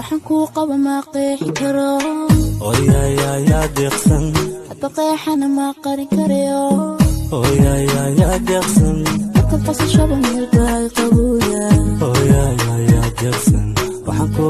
waxaan ku qaba ma qeexi karo ya deeqsan hadba qeexana ma qarin karayo ya deeqsan marka qasashaba meel baa qabuya ya deeqsan waxaan ku